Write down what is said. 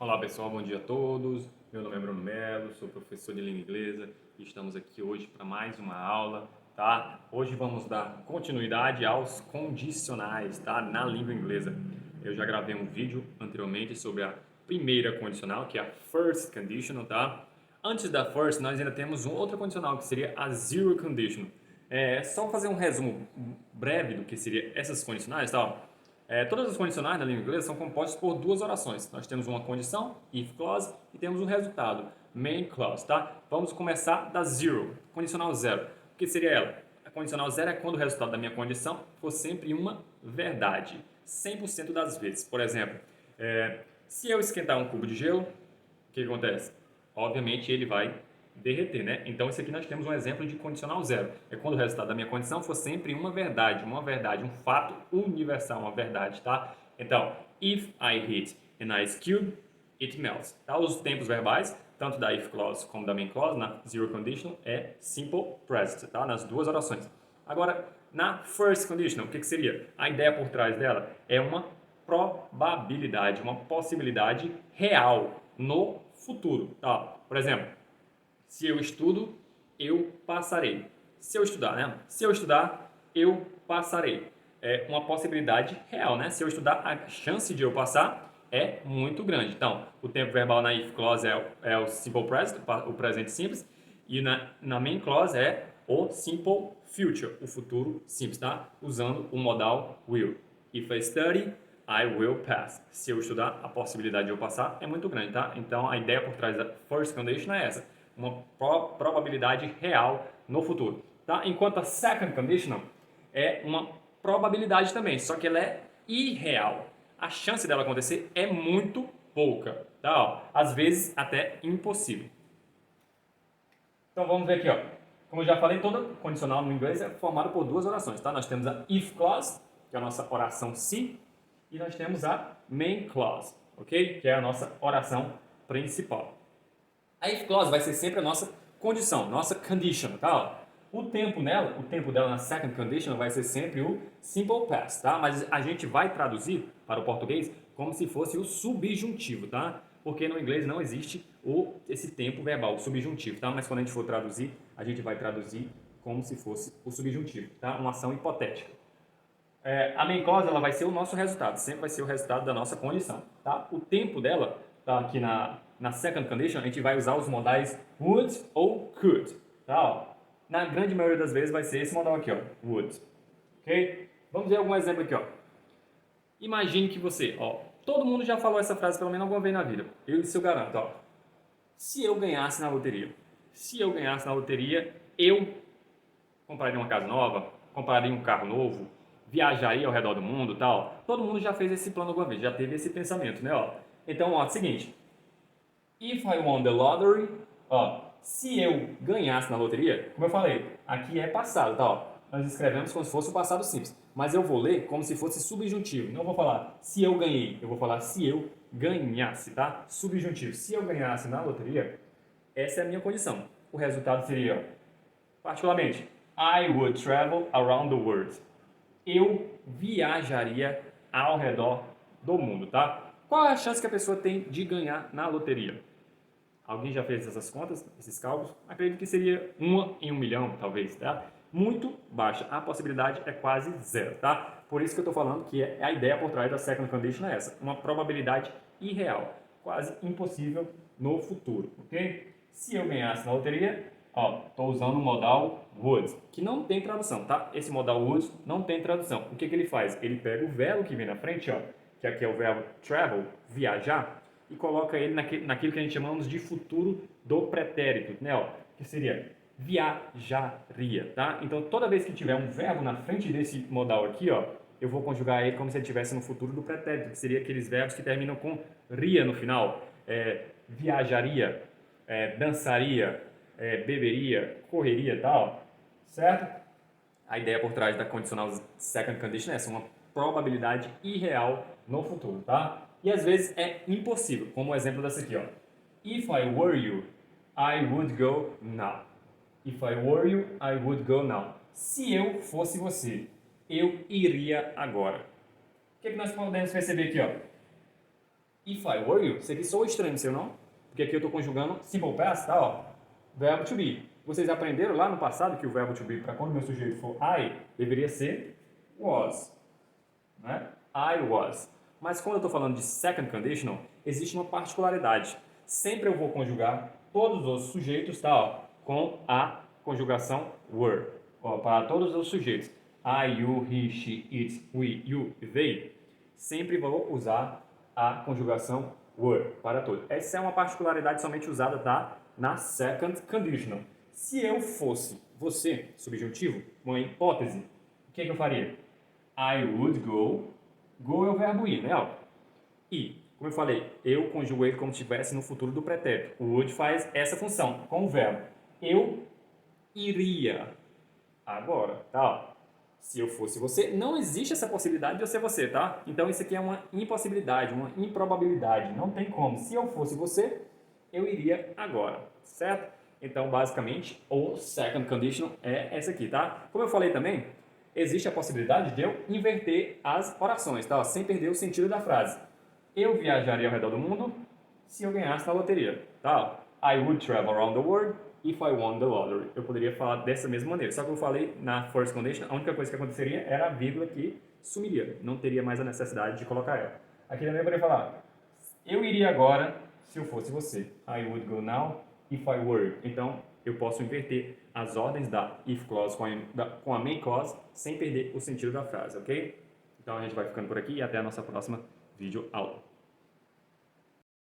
Olá pessoal, bom dia a todos. Meu nome é Bruno Melo, sou professor de língua inglesa e estamos aqui hoje para mais uma aula, tá? Hoje vamos dar continuidade aos condicionais, tá? Na língua inglesa. Eu já gravei um vídeo anteriormente sobre a primeira condicional, que é a first conditional, tá? Antes da first, nós ainda temos um outro condicional, que seria a zero conditional. Só fazer um resumo breve do que seria essas condicionais, tá? Todas as condicionais na língua inglesa são compostas por duas orações. Nós temos uma condição, if clause, e temos um resultado, main clause, tá? Vamos começar da zero, condicional zero. O que seria ela? A condicional zero é quando o resultado da minha condição for sempre uma verdade, 100% das vezes. Por exemplo, se eu esquentar um cubo de gelo, o que acontece? Obviamente ele vai derreter, né? Então, isso aqui nós temos um exemplo de condicional zero. É quando o resultado da minha condição for sempre uma verdade, um fato universal, uma verdade, tá? Então, if I hit an ice cube, it melts. Tá? Os tempos verbais, tanto da if clause como da main clause, na zero condition, é simple present, tá? Nas duas orações. Agora, na first condition, o que seria? A ideia por trás dela é uma probabilidade, uma possibilidade real no futuro, tá? Por exemplo, se eu estudo, eu passarei. Se eu estudar, né? Se eu estudar, eu passarei. É uma possibilidade real, né? Se eu estudar, a chance de eu passar é muito grande. Então, o tempo verbal na if clause é o simple present, o presente simples, e na main clause é o simple future, o futuro simples, tá? Usando o modal will. If I study, I will pass. Se eu estudar, a possibilidade de eu passar é muito grande, tá? Então, a ideia por trás da first condition é essa, uma probabilidade real no futuro, tá? Enquanto a second conditional é uma probabilidade também, só que ela é irreal. A chance dela acontecer é muito pouca, tá? Ó, às vezes até impossível. Então vamos ver aqui, ó. Como eu já falei, toda condicional no inglês é formada por duas orações, tá? Nós temos a if clause, que é a nossa oração se, e nós temos a main clause, ok? Que é a nossa oração principal. A if clause vai ser sempre a nossa condição, nossa condition, tá? O tempo dela na second condition vai ser sempre o simple past, tá? Mas a gente vai traduzir para o português como se fosse o subjuntivo, tá? Porque no inglês não existe esse tempo verbal, o subjuntivo, tá? Mas quando a gente for traduzir, a gente vai traduzir como se fosse o subjuntivo, tá? Uma ação hipotética. A main clause ela vai ser o nosso resultado, sempre vai ser o resultado da nossa condição, tá? O tempo dela tá aqui na second condition, a gente vai usar os modais would ou could, tá? Ó, na grande maioria das vezes vai ser esse modal aqui, ó, would, ok? Vamos ver algum exemplo aqui, ó. Imagine que você, ó, todo mundo já falou essa frase pelo menos alguma vez na vida, isso eu garanto, ó. Se eu ganhasse na loteria, eu compraria uma casa nova, compraria um carro novo, viajaria ao redor do mundo, tal. Todo mundo já fez esse plano alguma vez, já teve esse pensamento, né, ó. Então, ó, é o seguinte, if I won the lottery, ó, se eu ganhasse na loteria, como eu falei, aqui é passado, tá, ó. Nós escrevemos como se fosse o passado simples, mas eu vou ler como se fosse subjuntivo. Não vou falar se eu ganhei, eu vou falar se eu ganhasse, tá? Subjuntivo. Se eu ganhasse na loteria, essa é a minha condição. O resultado seria, ó, particularmente, I would travel around the world. Eu viajaria ao redor do mundo, tá? Qual é a chance que a pessoa tem de ganhar na loteria? Alguém já fez essas contas, esses cálculos? Acredito que seria 1 em 1 milhão, talvez, tá? Muito baixa. A possibilidade é quase zero, tá? Por isso que eu estou falando que a ideia por trás da second condition é essa. Uma probabilidade irreal, quase impossível no futuro, ok? Se eu ganhasse na loteria, ó, estou usando o modal would, que não tem tradução, tá? Esse modal would não tem tradução. O que ele faz? Ele pega o verbo que vem na frente, ó, que aqui é o verbo travel, viajar, e coloca ele naquilo que a gente chamamos de futuro do pretérito, né? Ó, que seria viajaria, tá? Então, toda vez que tiver um verbo na frente desse modal aqui, ó, eu vou conjugar ele como se ele estivesse no futuro do pretérito, que seria aqueles verbos que terminam com ria no final. Viajaria, dançaria, beberia, correria e tal, certo? A ideia por trás da condicional second condition é essa, uma probabilidade irreal no futuro, tá? E às vezes é impossível, como o exemplo dessa aqui, ó. If I were you, I would go now. If I were you, I would go now. Se eu fosse você, eu iria agora. O que nós podemos perceber aqui, ó? If I were you, isso aqui soa estranho, seu não? Porque aqui eu estou conjugando simple past, tá? Ó, verbo to be. Vocês aprenderam lá no passado que o verbo to be, para quando o meu sujeito for I, deveria ser was, né? I was. Mas quando eu estou falando de second conditional, existe uma particularidade. Sempre eu vou conjugar todos os sujeitos, tá? Ó, com a conjugação were. Ó, para todos os sujeitos. I, you, he, she, it, we, you e they. Sempre vou usar a conjugação were para todos. Essa é uma particularidade somente usada, tá? Na second conditional. Se eu fosse você, subjuntivo, uma hipótese, o que eu faria? I would go. Go é o verbo ir, né? Ó. E, como eu falei, eu conjuguei como se estivesse no futuro do pretérito. O would faz essa função com o verbo. Eu iria. Agora, tá? Ó. Se eu fosse você, não existe essa possibilidade de eu ser você, tá? Então isso aqui é uma impossibilidade, uma improbabilidade. Não tem como. Se eu fosse você, eu iria agora, certo? Então, basicamente, o second conditional é essa aqui, tá? Como eu falei também, existe a possibilidade de eu inverter as orações, tá? Sem perder o sentido da frase. Eu viajaria ao redor do mundo se eu ganhasse na loteria, tá? I would travel around the world if I won the lottery. Eu poderia falar dessa mesma maneira. Só que eu falei na first condition, a única coisa que aconteceria era a vírgula que sumiria. Não teria mais a necessidade de colocar ela. Aqui também eu poderia falar, eu iria agora se eu fosse você. I would go now if I were. Então, eu posso inverter as ordens da if clause com a main clause sem perder o sentido da frase, ok? Então, a gente vai ficando por aqui e até a nossa próxima vídeo aula.